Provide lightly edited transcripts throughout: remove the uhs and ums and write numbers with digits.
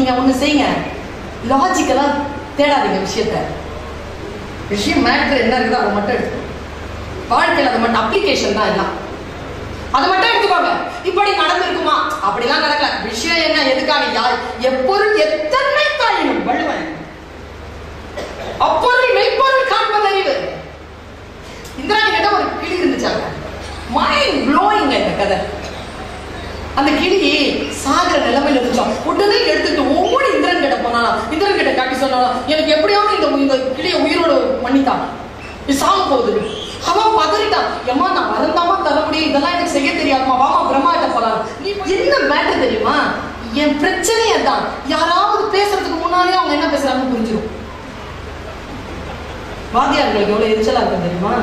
நீங்க ஒண்ணு செய்யுங்க, லாஜிக்கலா தேடாதீங்க விஷயத்த. விஷயம் மேட்டர் என்ன இருக்குதோ அதை மட்டும் எடுத்துக்கோங்க. வாழ்க்கையில் அதை மட்டும் அப்ளிகேஷன் தான் எல்லாம். அதை மட்டும் எடுத்துக்கோங்க. இப்படி நடந்திருக்குமா? அப்படிலாம் நடக்கல. விஷயம் என்ன, எதுக்காக, யார், எப்பொருள் எத்தனை தாயினும் வள்ளுவன் அப்பொருள் மெய்ப்பொருள் காண்பது அறிவு. இந்திராணி கிட்ட ஒரு கிளி இருந்துச்சாங்க. மைண்ட் ப்ளோயிங் இந்த கதை. அந்த கிளி சாகர நிலைமையில இருந்துச்சா. உடனே எடுத்துட்டு ஒவ்வொரு இந்திரன் கிட்ட போனா, இந்திரன் கிட்ட காட்டி சொன்னா, எனக்கு எப்படியாவது இந்த கிளியை உயிரோடு மன்னித்தான், இது சாம போகுது. அவன் பதறிட்டான். ஏமா நான் வரந்தாமா தர முடியும், இதெல்லாம் எனக்கு செய்ய தெரியாதுமா, வாமா பிரம்மா கிட்ட போலாம். நீ என்ன மேட்டர் தெரியுமா, என் பிரச்சனையே தான். யாராவது பேசுறதுக்கு முன்னாலே அவங்க என்ன பேசுறாங்கன்னு புரிஞ்சிடும். வாத்தியார்களுக்கு எவ்வளவு எரிச்சலா இருக்கும் தெரியுமா?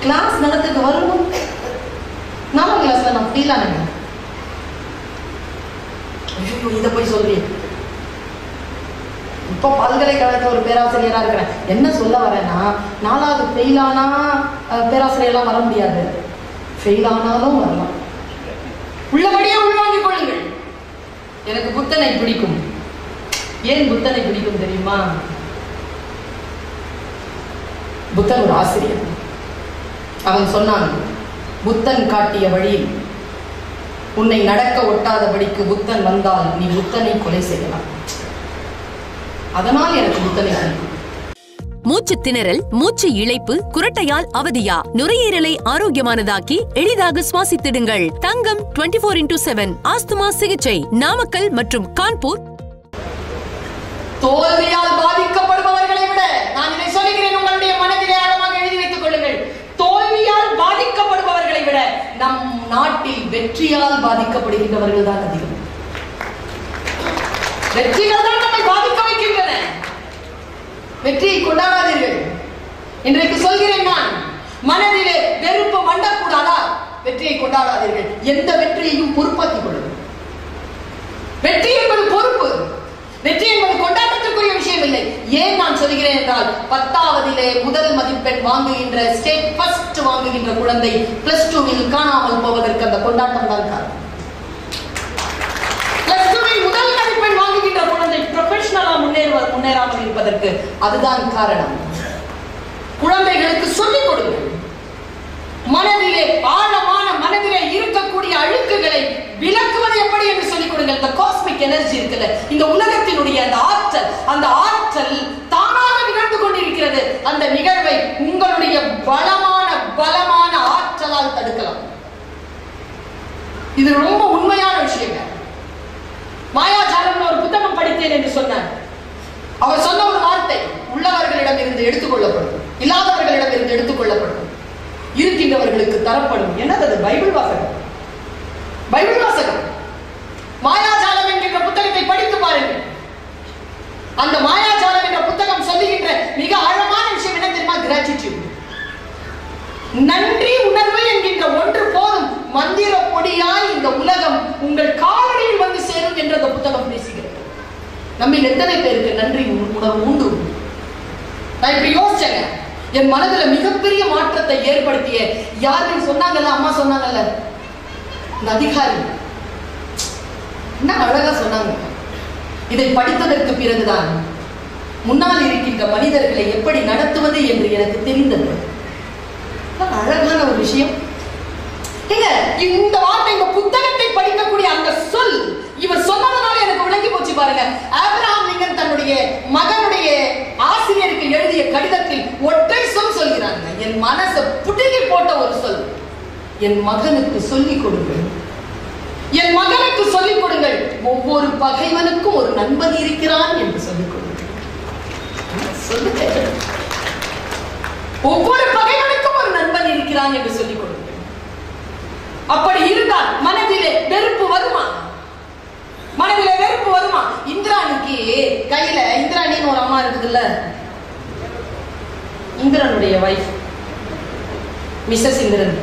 கிளாஸ் நடத்துக்கு வரணும், 4ஆம் கிளாஸ்ல நான் ஃபீல் ஆனேங்க. இதை போய் சொல்றேன். இப்போ பல்கலைக்கழகத்தில் ஒரு பேராசிரியரா இருக்கிறேன். என்ன சொல்ல வரேன்னா, 4வது ஃபெயிலானா பேராசிரியர்லாம் வர முடியாது, ஃபெயில் ஆனாலும் வரலாம். உள்ளபடியே உள்வாங்கிக் கொள்ளுங்கள். எனக்கு புத்தனை பிடிக்கும். ஏன் புத்தனை பிடிக்கும் தெரியுமா? புத்தன் ஒரு ஆசிரியர். அவன் சொன்னான், புத்தன் காட்டிய வழியில் உன்னை நடக்க ஒட்டாதபடிக்கு புத்தன் வந்தால் நீ புத்தனை கொலை செய்யலாம். அதனால் எனக்கு புத்தனை பிடிக்கும். மூச்சு திணறல், மூச்சு இழைப்பு, குரட்டையால் அவதியா? நுரையீரலை ஆரோக்கியமானதாக்கி எளிதாக சுவாசித்திடுங்கள். தங்கம் 24x7 ஆஸ்துமா சிகிச்சை நாமக்கல் மற்றும் கான்பூர். தோல்வியால் பாதிக்கப்படுபவர்களை விட, நான் இதை சொல்லுகிறேன், உங்களுடைய மனதிலே ஆழமாக எழுதி வைத்துக் கொள்ளுங்கள், தோல்வியால் பாதிக்கப்படுபவர்களை விட நம் நாட்டில் வெற்றியால் பாதிக்கப்படுகின்றவர்கள் தான் அதிகம். வெற்றிகள் தான் நம்மை பாதிக்க வைக்கின்றன. வெற்றியை கொண்டாடாதீர்கள். இன்றைக்கு சொல்கிறேன் நான், மனதிலே வெறுப்பு மண்டக்கூடாதா? வெற்றியை கொண்டாடாதீர்கள். எந்த வெற்றியையும் பொறுப்பாக்கிக் கொள்ளுங்கள். வெற்றி என்பது பொறுப்பு. வெற்றி என்பது கொண்டாட்டத்திற்குரிய விஷயம் இல்லை. ஏன் நான் சொல்கிறேன் என்றால், 10வதிலே முதல் மதிப்பெண் வாங்குகின்ற, ஸ்டேட் ஃபர்ஸ்ட் வாங்குகின்ற குழந்தை +2வில் காணாமல் போவதற்கு அந்த கொண்டாட்டம் தான் காரணம். +2வில் முதல் மதிப்பெண் வாங்குகின்ற குழந்தை ப்ரொஃபஷனலா முன்னேறாமல் இருப்பதற்கு அதுதான் காரணம். குழந்தைகளுக்கு சொல்லிக் கொடுங்கள். மனதிலே ஆழமான மனதிலே இருக்கக்கூடிய அழுக்குகளை விளக்குவது எப்படி என்று சொல்லிக் கொடுங்கள். இந்த காஸ்மிக் எனர்ஜி இருக்குல்ல, இந்த உலகத்தினுடைய அந்த ஆற்றல் தானாக நிகழ்ந்து கொண்டிருக்கிறது. அந்த நிகழ்வை உங்களுடைய பலமான ஆற்றலால் தடுக்கலாம். இது ரொம்ப உண்மையான விஷயங்க. மாயாஜாலம் ஒரு புத்தகம் படித்தேன் என்று சொன்னார். அவர் சொன்ன ஒரு வார்த்தை, உள்ளவர்களிடம் இருந்து எடுத்துக்கொள்ளப்படும், இல்லாதவர்களிடம் இருந்து எடுத்துக்கொள்ளப்படும், இருக்கின்றவர்களுக்கு தரப்படும். என்னது? பைபிள் வாசகம். பைபிள் வாசகம். மாயாஜாலம் என்கின்ற புத்தகத்தை படித்து பாருங்கள். அந்த மாயாஜாலம் என்ற புத்தகம் சொல்லுகின்ற மிக ஆழமான விஷயம் என்ன தெரியுமா? கிராட்டிட்யூட். நன்றி உணர்வு என்கின்ற ஒன்று போதும், மந்திர பொடியாய் இந்த உலகம் உங்கள் காலடியில் வந்து சேரும் என்று அந்த புத்தகம் பேசுகிறது. நம்ம எத்தனை பேருக்கு நன்றி உணர்வு உண்டு? நான் இப்படி யோசிச்சேங்க. என் மனதில் மிகப்பெரிய மாற்றத்தை ஏற்படுத்திய யாருன்னு சொன்னாங்கல்ல, அம்மா சொன்னாங்கல்ல, இந்த அதிகாரி என்ன அழகா சொன்னாங்க. இதை படித்ததற்கு பிறகுதான் முன்னால் இருக்கின்ற மனிதர்களை எப்படி நடத்துவது என்று எனக்கு தெரிந்தது. அழகான ஒரு விஷயம். இந்த வார்த்தை, இந்த புத்தகத்தை படிக்கக்கூடிய அந்த சொல் இவர் சொன்னதனால எனக்கு விளங்கி போச்சு பாருங்க. ஆபிரகாம் லிங்கன் தன்னுடைய மகனுடைய ஆசிரியருக்கு எழுதிய கடிதத்தில் ஒற்றை சொல் சொல்கிறாங்க. என் மனசை புடுங்கி போட்ட ஒரு சொல், என் மகனுக்கு சொல்லிக் கொடுங்கள், என் மகனுக்கு சொல்லிக் கொடுங்கள், ஒவ்வொரு பகைவனுக்கும் ஒரு நண்பன் இருக்கிறான் என்று சொல்லிக் கொடுங்கள். சொல்லுங்க, ஒவ்வொரு பகைவனுக்கும் ஒரு நண்பன் இருக்கிறான் என்று சொல்லிக் கொடுங்கள். அப்படி இருந்தால் மனதிலே வெறுப்பு வருமா? மனதிலே வெறுப்பு வருமா? இந்திராணிக்கு கையில, இந்திராணின்னு ஒரு அம்மா இருக்குதுல்ல, இந்திரனுடைய வைஃப் மிஸ்ஸஸ் இந்திரன்,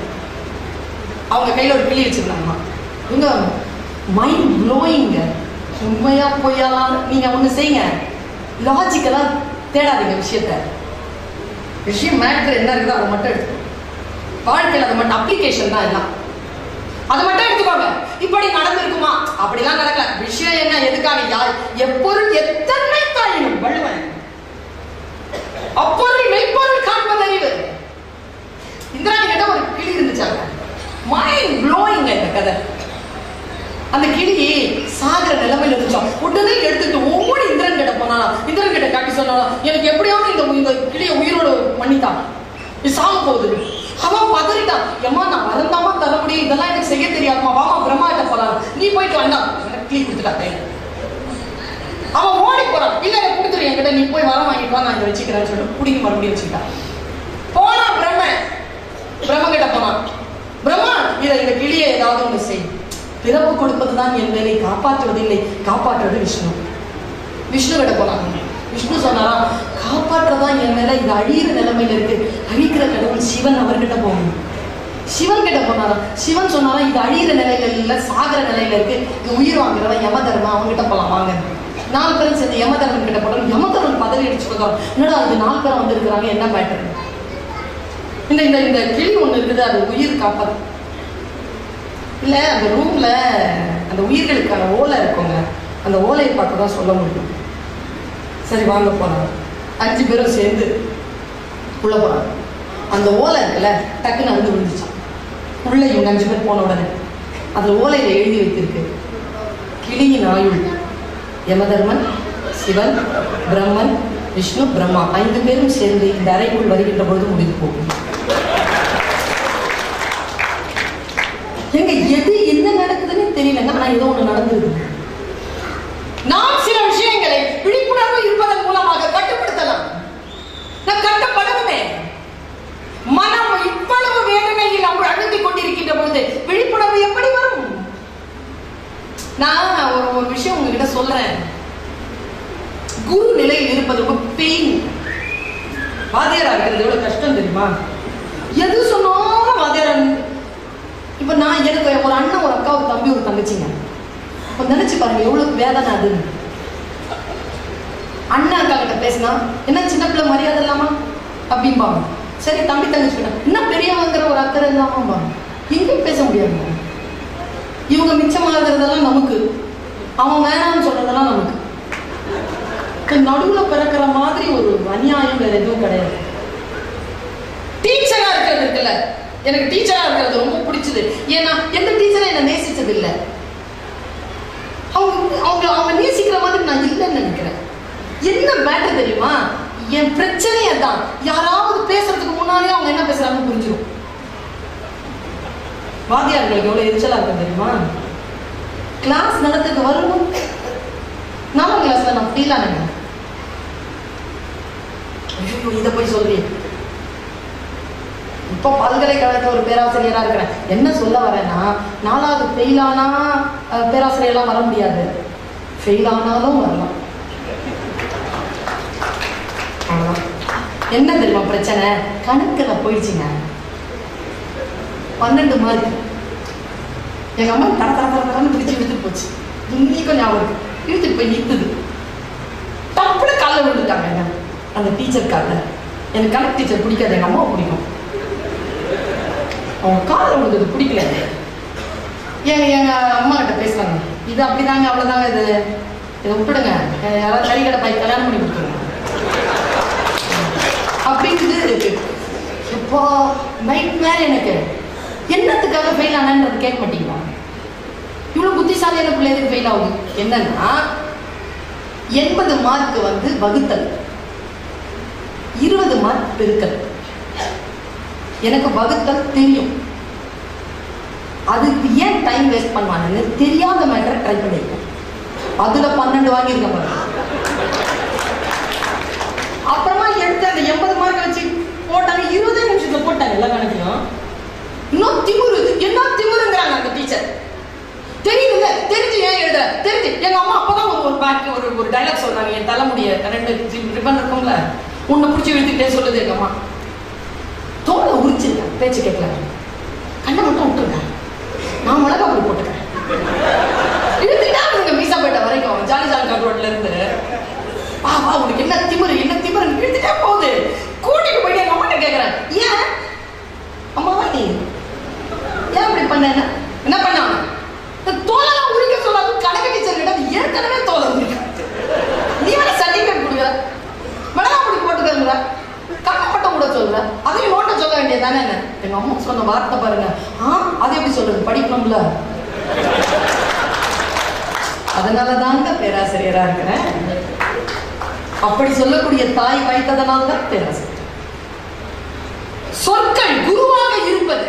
அவங்க கையில ஒரு கிளி வச்சிருந்தாங்க. இவங்க மைண்ட் ப்ளோயிங்க. உண்மையா பொய்யாலாம் நீங்க ஒண்ணு செய்யுங்க, லாஜிக்கலா தேடாதீங்க விஷயத்த. விஷயம் மேட்டர் என்ன இருக்குதோ அதை மட்டும் எடுத்துக்கோங்க. வாழ்க்கையில் அதை மட்டும் அப்ளிகேஷன் தான் எல்லாம். அதை மட்டும் எடுத்துக்கோங்க. இப்படி நடந்திருக்குமா? அப்படிலாம் நடக்கல. விஷயம் என்ன, எதுக்காக, யார், செய்யறான், எனக்கு எப்படியாவது இந்த கிளிய உயிரோட பண்ணித்தான், இது சாக போகுது. அவன் பதறிட்டான், ஏமா நான் வரந்தாமா தர முடியும், இதெல்லாம் எனக்கு செய்ய தெரியாதுமா, வாமா பிரம்மா கிட்ட போலாம், நீ போயிட்டு வேண்டாம் கிளி கொடுத்துட்டாத்தேன். அவன் ஓடி போறான், இல்ல எனக்கு கொடுத்துரு என்கிட்ட, நீ போய் வர வாங்கிட்டு வா, நான் இங்க வச்சுக்கிறேன்னு சொல்லிட்டு பிடிக்க மறுபடியும் வச்சுக்கிட்டான். போனா பிரம்ம கிட்ட போனான், பிரம்மா இந்த கிளியை ஏதாவது ஒண்ணு செய், பிறப்பு கொடுப்பதுதான் என் வேலை, காப்பாற்றுவதில்லை, காப்பாற்றுவது விஷ்ணு. விஷ்ணு கிட்ட போனாங்க. விஷ்ணு சொன்னாரா, காப்பாற்றதான் என் வேலை, இது அழியிற நிலைமையில இருக்கு, அழிக்கிற கடவுள் சிவன் அவர்கிட்ட போகணும். சிவன் கிட்ட போனாரா, சிவன் சொன்னாரா, இது அழியிற நிலையில இல்ல, சாகர நிலையில இருக்கு, இது உயிர் வாங்குறவன் யமதர்மா, அவங்க கிட்ட போலாம் வாங்க. 4 பேரும் சேர்ந்து யமதர்மன் கிட்ட போறோம். யமதர்மன் பதறி அடிச்சு கொடுத்தாரு, என்னடா இது 4 பேரும் வந்திருக்கிறாங்க, என்ன மேட்டர்? இந்த கிளி ஒண்ணு இருக்குது, அது உயிர் காப்பாது இல்ல, அந்த ரூம்ல அந்த உயிர்களுக்கான ஓலை இருக்குங்க, அந்த ஓலையை பார்த்துதான் சொல்ல முடியும். சரி வாங்க போறாங்க. 5 பேரும் சேர்ந்து உள்ள போறாங்க. அந்த ஓலை இருக்குல்ல, டக்குன்னு வந்து விழுந்துச்சான். உள்ள இவங்க 5 பேர் போன உடனே அந்த ஓலையில எழுதி வைத்திருக்கு, கிளியின் ஆயுள் யமதர்மன், சிவன், பிரம்மன், விஷ்ணு, பிரம்மா 5 பேரும் சேர்ந்து இந்த அறைக்குள் வருகின்ற பொழுது முடிந்து போகும். எங்க எது என்ன நடக்குதுன்னு தெரியலங்க, ஆனா ஏதோ ஒண்ணு நடந்தது. நாம் சில விஷயங்களை விழிப்புணர்வு இருப்பதன் மூலமாக கட்டுப்படுத்தலாம். நான் கட்டப்படணுமே. மனம் இவ்வளவு வேதனையில் அவங்க அழுத்திக் கொண்டிருக்கின்ற பொழுது விழிப்புணர்வு எப்படி வரும்? நான் ஒரு விஷயம் உங்ககிட்ட சொல்றேன். குரு நிலையில் இருப்பது ரொம்ப பெயின். வாத்தியாரா இருக்கிறது எவ்வளவு கஷ்டம் தெரியுமா? எது சொன்னாலும் வாத்தியாரா. இப்ப நான் எனக்கு ஒரு அண்ணன், ஒரு அக்கா, ஒரு தம்பி, ஒரு தங்கச்சிங்க. அப்ப நினைச்சு பாருங்க எவ்வளவு வேதனை அது. அண்ணன் அக்கா கிட்ட பேசினா என்ன சின்ன பிள்ளை மரியாதை இல்லாமா அப்படிம்பாங்க. சரி தம்பி தங்கச்சி கிட்ட இன்னும் பெரியவங்கிற ஒரு அக்கறை இல்லாம எங்கேயும் பேச முடியாது. இவங்க மிச்சமாகிறதெல்லாம் நமக்கு, அவன் வேணாம்னு சொல்றதெல்லாம் நமக்கு. நடுவுல பிறக்கிற மாதிரி ஒரு அநியாயம் வேற எதுவும் கிடையாது. டீச்சரா இருக்கிறது இருக்குல்ல, எனக்கு டீச்சரா இருக்கிறது ரொம்ப பிடிச்சது. ஏன்னா எந்த டீச்சரை என்ன நேசிச்சது இல்லை. அவங்க நேசிக்கிற மாதிரி நான் இல்லைன்னு நினைக்கிறேன். என்ன மேட்டர் தெரியுமா? என் பிரச்சனையே தான். யாராவது பேசுறதுக்கு முன்னாடியே அவங்க என்ன பேசுறாங்கன்னு புரிஞ்சிடும். வாத்தியார்களுக்கு எவ்வளவு எரிச்சலா இருக்கும் தெரியுமா? கிளாஸ் நடத்துக்கு வரணும். 4ஆம் கிளாஸ்ல நான் ஃபீல் ஆனேங்க. இதை போய் சொல்லி இப்போ பல்கலைக்கழகத்துல ஒரு பேராசிரியரா இருக்கிறேன். என்ன சொல்ல வரேன்னா, 4வது ஃபெயில் ஆனா பேராசிரியர்லாம் வர முடியாது, ஃபெயில் ஆனாலும் வரலாம். என்ன தெரியுமா பிரச்சனை? கணக்குல போயிடுச்சுங்க. 12 மார்க். எங்க அம்மா தர தர தர தரன்னு பிடிச்சி இழுத்துட்டு போச்சு. இன்னைக்கும் ஞாபகம் இழுத்துட்டு போய் நிறுத்துது. டப்புனு காலில் விழுந்துட்டாங்க அந்த டீச்சர் காலில். எனக்கு கணக்கு டீச்சர் பிடிக்காது, எங்க அம்மாவை பிடிக்கும். அவங்க காலில் விழுந்தது பிடிக்கல. எங்க அம்மா கிட்ட பேசுறாங்க, இது அப்படிதாங்க, அவ்வளவுதாங்க, இதை விட்டுடுங்க, யாராவது கறி கடை பாய் கல்யாணம் பண்ணி கொடுத்துருங்க அப்படிங்கிறது. இப்போ நைட் மேலே எனக்கு என்னத்துக்காக ஃபெயில் ஆனது கேட்க மாட்டீங்களா? இவ்வளவு புத்திசாலியான பிள்ளை எதுக்கு ஃபெயில் ஆகும்? என்னன்னா 80 மார்க் வந்து வகுத்தல், 20 மார்க் பெருக்கல். எனக்கு வகுத்தல் தெரியும், அதுக்கு ஏன் டைம் வேஸ்ட் பண்ணுவாங்கன்னு தெரியாத மேட்டரை ட்ரை பண்ணிருக்கேன். அதுல 12 வாங்கியிருக்கேன் பாருங்க. அப்புறமா எடுத்து அந்த 80 மார்க் வச்சு போட்டாங்க, 20 நிமிஷத்துல போட்டாங்க எல்லா கணக்கையும். இன்னும் திமுரு, என்ன திமுருங்கிறாங்க அந்த டீச்சர். தெரியுதுல்ல, தெரிஞ்சு ஏன் எழுத தெரிஞ்சு. எங்க அம்மா அப்பதான் ஒரு டைலாக் சொல்றாங்க, என் தலைமுடிய 2 ரிப்பன் இருக்கும்ல, உன்னை பிடிச்சி இழுத்துக்கிட்டே சொல்லுது எங்க அம்மா. தோலை உரிச்சிருக்க, பேச்சு கேட்கல, கண்ணை மட்டும் விட்டுருங்க, நான் மிளகா போய் போட்டுக்கிறேன். இழுத்துக்கிட்டா அவங்க மீசாப்பேட்டை வரைக்கும், ஜாலி ஜாலிகாட் ரோட்ல இருந்து வா வா, உனக்கு என்ன திமுரு என்ன திமுரு இழுத்துட்டே போகுது. கூட்டிட்டு போயிட்டு எங்க அம்மா கேட்கிறேன், ஏன் அம்மாவா நீ ஏன் இப்படி பண்ண? என்ன பண்ணாங்க? தோலெல்லாம் உரிக்க சொல்லாது. கணக்கு டீச்சர் கிட்ட ஏற்கனவே தோலை உரிக்க, நீ வேணா சர்டிபிகேட் கொடுக்குற, மிளகா பொடி போட்டுக்கிற, கண்ணை மட்டும் கூட சொல்ற, அதையும் நோட்ட சொல்ல வேண்டியதானே. என்ன எங்க அம்மா சொன்ன வார்த்தை பாருங்க. அது எப்படி சொல்றது? படிக்கணும்ல. அதனாலதாங்க பேராசிரியரா இருக்கிறேன். அப்படி சொல்லக்கூடிய தாய் வைத்ததனால் தான் பேராசை. சொற்கள் குருவாக இருப்பது,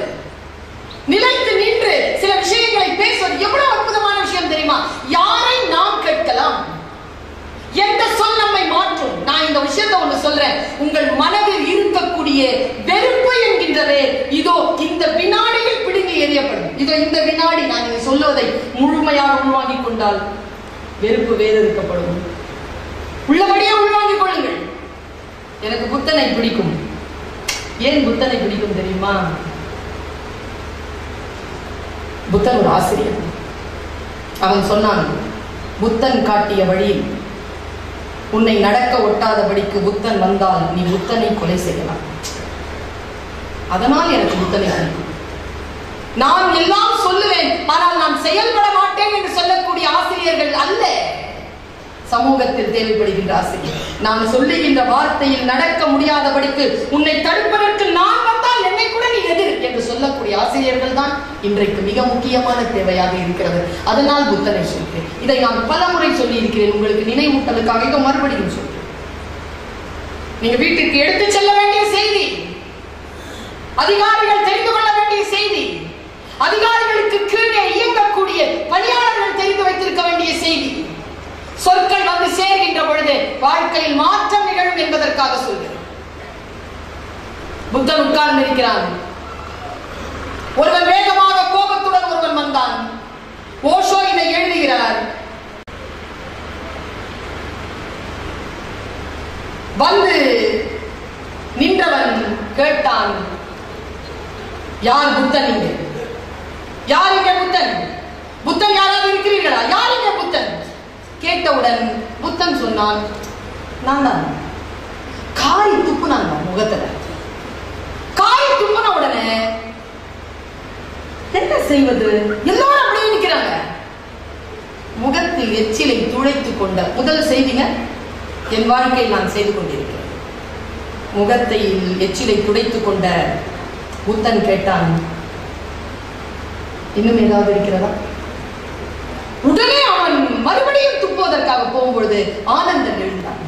நிலைத்து நின்று சில விஷயங்களை பேசுவது எவ்வளவு அற்புதமான விஷயம் தெரியுமா? யாரை நாம் கேட்கலாம், எந்த சொல் நம்மை மாற்றும். நான் இந்த விஷயத்தை ஒன்று சொல்றேன், உங்கள் மனதில் இருக்கக்கூடிய வெறுப்பு என்கின்றதே இதோ இந்த வினாடியில் பிடுங்கி எறியப்படும். இதோ இந்த வினாடி நான் இதை சொல்லுவதை முழுமையாக உள்வாங்கிக் கொண்டால் வெறுப்பு வேதெடுக்கப்படும். உள்ளபடியே உள்வாங்கிக் கொள்ளுங்கள். எனக்கு புத்தனை பிடிக்கும். ஏன் புத்தனை பிடிக்கும் தெரியுமா? புத்தன் ஒரு ஆசிரியர். அவன் சொன்னான், புத்தன் காட்டிய வழியில் உன்னை நடக்க ஒட்டாதபடிக்கு புத்தன் வந்தால் நீ புத்தனை கொலை செய்யலாம். அதனால் எனக்கு புத்தனை பிடிக்கும். நான் எல்லாம் சொல்லுவேன், ஆனால் நான் செயல்பட மாட்டேன் என்று சொல்லக்கூடிய ஆசிரியர்கள் அல்ல சமூகத்தில் தேவைப்படுகின்ற ஆசிரியர். நான் சொல்லுகின்ற வார்த்தையில் நடக்க முடியாதபடிக்கு உன்னை தடுப்பதற்கு நான் வந்தால் என்னை கூட நீ எதிர் என்று சொல்லக்கூடிய ஆசிரியர்கள் தான் இன்றைக்கு மிக முக்கியமான தேவையாக இருக்கிறது. அதனால் புத்தனை சொல்கிறேன். இதை நான் பல முறை சொல்லி இருக்கிறேன், உங்களுக்கு நினைவூட்டலுக்காக இதை மறுபடியும் சொல்கிறேன். நீங்க வீட்டுக்கு எடுத்து செல்ல வேண்டிய செய்தி, அதிகாரிகள் தெரிந்து கொள்ள வேண்டிய செய்தி, அதிகாரிகளுக்கு கீழே இயங்கக்கூடிய பணியாளர்கள் தெரிந்து வைத்திருக்க வேண்டிய செய்தி. சொற்கள் வந்து சேர்கின்ற பொழுது வாழ்க்கையில் மாற்றம் நிகழும் என்பதற்காக சொல்கிறேன். புத்தன் உட்கார்ந்து இருக்கிறான். ஒருவன் வேகமாக கோபத்துடன் ஒருவன் வந்தான். ஓஷோ இதை எழுதுகிறார். வந்து நின்றவன் கேட்டான், யார் புத்தன் இங்கே? யார் இங்கே புத்தன்? புத்தன் யாராவது இருக்கிறீர்களா? யார் இங்கே புத்தன்? கேட்டவுடன் புத்தன் சொன்னான், நான் தான். காய் துப்புனாங்க முகத்துல. காய் துப்புன உடனே என்ன செய்வது? எல்லாரும் அப்படியே நிற்கிறாங்க. முகத்தில் எச்சிலை துளைத்துக் கொண்ட முதல் செய்திங்க, என் வாழ்க்கையில் நான் செய்து கொண்டிருக்கிறேன். முகத்தை எச்சிலை துடைத்துக் கொண்ட புத்தன் கேட்டான், இன்னும் ஏதாவது இருக்கிறதா? உடனே அவன் மறுபடியும் துப்புவதற்காக போகும்பொழுது ஆனந்தன் எழுந்தான்.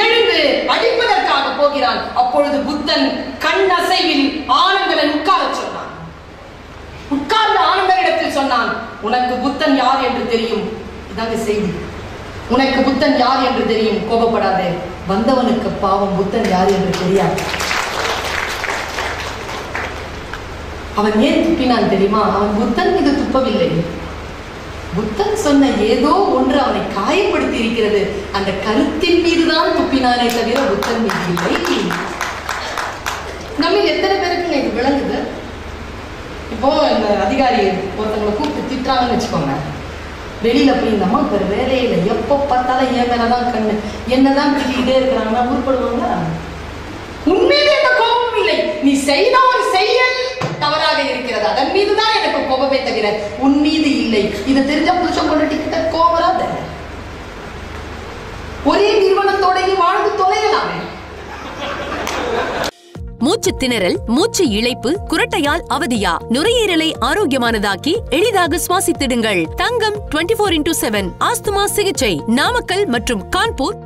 எழுந்து அடிப்பதற்காக போகிறான். அப்பொழுது புத்தன் கண் அசைவில் ஆனந்தன் உட்கார சொன்னான். உட்கார்ந்த ஆனந்தனிடத்தில் சொன்னான், உனக்கு புத்தன் யார் என்று தெரியும். இதாங்க செய்தி. உனக்கு புத்தன் யார் என்று தெரியும், கோபப்படாதே. வந்தவனுக்கு பாவம் புத்தன் யார் என்று தெரியாது. அவன் ஏன் துப்பினான் தெரியுமா? அவன் புத்தன் மீது துப்பவில்லை. புத்தன் சொன்ன ஏதோ ஒன்று அவனை காயப்படுத்தி இருக்கிறது. அந்த கருத்தின் மீதுதான் துப்பினானே தவிர புத்தன் மீது இல்லை. நம்ம எத்தனை பேருக்கு இது விளங்குது? இப்போ இந்த அதிகாரி ஒருத்தவங்களை கூப்பிட்டு திட்டுறாங்கன்னு வச்சுக்கோங்க. வெளியில போய் இந்த அம்மா ஒரு வேலையில எப்போ பார்த்தாலும் என் மேலதான் கண்ணு, என்னதான் திட்டிகிட்டே இருக்கிறாங்கன்னா உருப்படுவாங்க. உண்மையிலே எந்த கோபமும் இல்லை. நீ செய்த ஒரு செயல் தவறாக இருக்கிறது, அதன் மீதுதான் எனக்கு கோபமே தவிர உன் மீது இல்லை. இது தெரிஞ்ச புருஷன் கொண்டுகிட்ட கோபராத. ஒரே நிறுவனத்தோட நீ வாழ்ந்து தொலையலாமே. மூச்சு திணறல், மூச்சு இழைப்பு, குரட்டையால் அவதியா? நுரையீரலை ஆரோக்கியமானதாக்கி எளிதாக சுவாசித்திடுங்கள். தங்கம் 24/7 ஆஸ்துமா சிகிச்சை நாமக்கல் மற்றும் கான்பூர்.